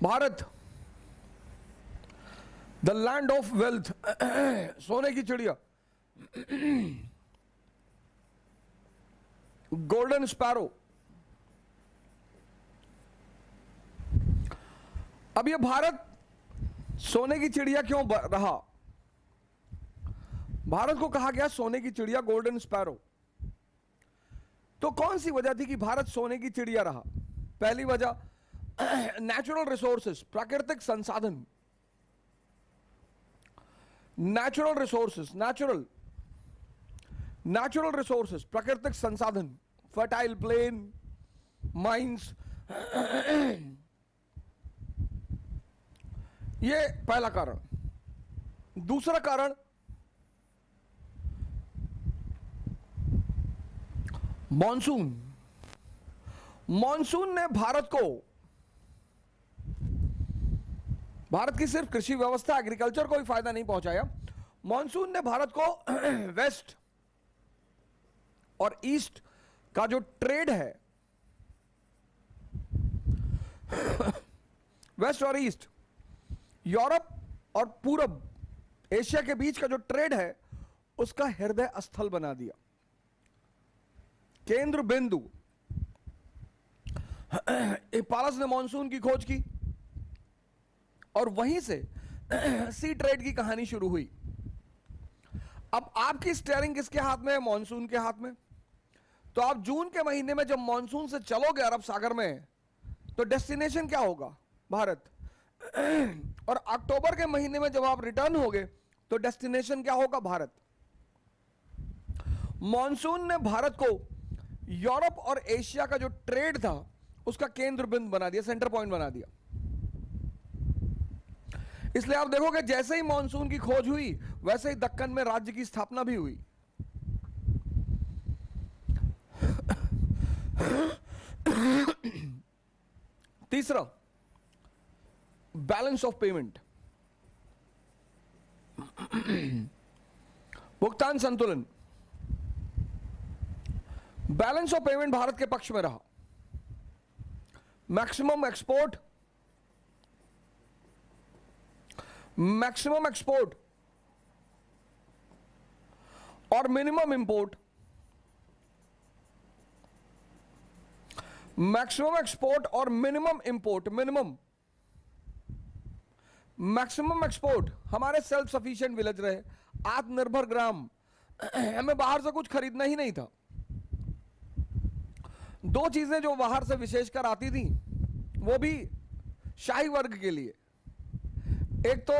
Bharat the land of wealth, सोने की चिड़िया, गोल्डन स्पैरो। अब ये भारत सोने की चिड़िया क्यों रहा? भारत को कहा गया सोने की चिड़िया, गोल्डन स्पैरो। तो कौन सी वजह थी कि भारत सोने की चिड़िया रहा? पहली वजह नेचुरल रिसोर्सेस, प्राकृतिक संसाधन, नेचुरल रिसोर्सेस, नेचुरल रिसोर्सेस, प्राकृतिक संसाधन, फर्टाइल प्लेन, माइंस, ये पहला कारण। दूसरा कारण, मॉनसून। मॉनसून ने भारत की सिर्फ कृषि व्यवस्था, एग्रीकल्चर को भी फायदा नहीं पहुंचाया। मॉनसून ने भारत को वेस्ट और ईस्ट का जो ट्रेड है, वेस्ट और ईस्ट, यूरोप और पूरब एशिया के बीच का जो ट्रेड है, उसका हृदय स्थल बना दिया, केंद्र बिंदु। पालस ने मॉनसून की खोज की और वहीं से सी ट्रेड की कहानी शुरू हुई। अब आपकी स्टीयरिंग किसके हाथ में है? मॉनसून के हाथ में। तो आप जून के महीने में जब मॉनसून से चलोगे अरब सागर में, तो डेस्टिनेशन क्या होगा? भारत। और अक्टूबर के महीने में जब आप रिटर्न होगे तो डेस्टिनेशन क्या होगा? भारत। मॉनसून ने भारत को यूरोप और एशिया का जो ट्रेड था उसका केंद्र बिंदु बना दिया, सेंटर पॉइंट बना दिया। इसलिए आप देखोगे जैसे ही मॉनसून की खोज हुई वैसे ही दक्कन में राज्य की स्थापना भी हुई। तीसरा, बैलेंस ऑफ पेमेंट, भुगतान संतुलन। बैलेंस ऑफ पेमेंट भारत के पक्ष में रहा। मैक्सिमम एक्सपोर्ट और मिनिमम इंपोर्ट, मैक्सिमम एक्सपोर्ट और मिनिमम इंपोर्ट। मैक्सिमम एक्सपोर्ट, हमारे सेल्फ सफिशिएंट विलेज रहे, आत्मनिर्भर ग्राम, हमें बाहर से कुछ खरीदना ही नहीं था। दो चीजें जो बाहर से विशेषकर आती थी, वो भी शाही वर्ग के लिए, एक तो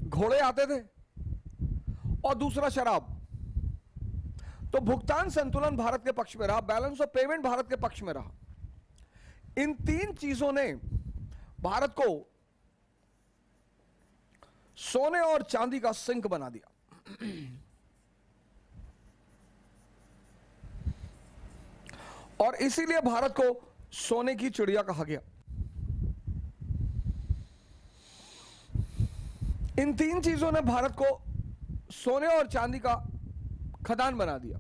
घोड़े आते थे और दूसरा शराब। तो भुगतान संतुलन भारत के पक्ष में रहा, बैलेंस ऑफ पेमेंट भारत के पक्ष में रहा। इन तीन चीजों ने भारत को सोने और चांदी का सिंक बना दिया। और इसीलिए भारत को सोने की चिड़िया कहा गया। इन तीन चीजों ने भारत को सोने और चांदी का खदान बना दिया।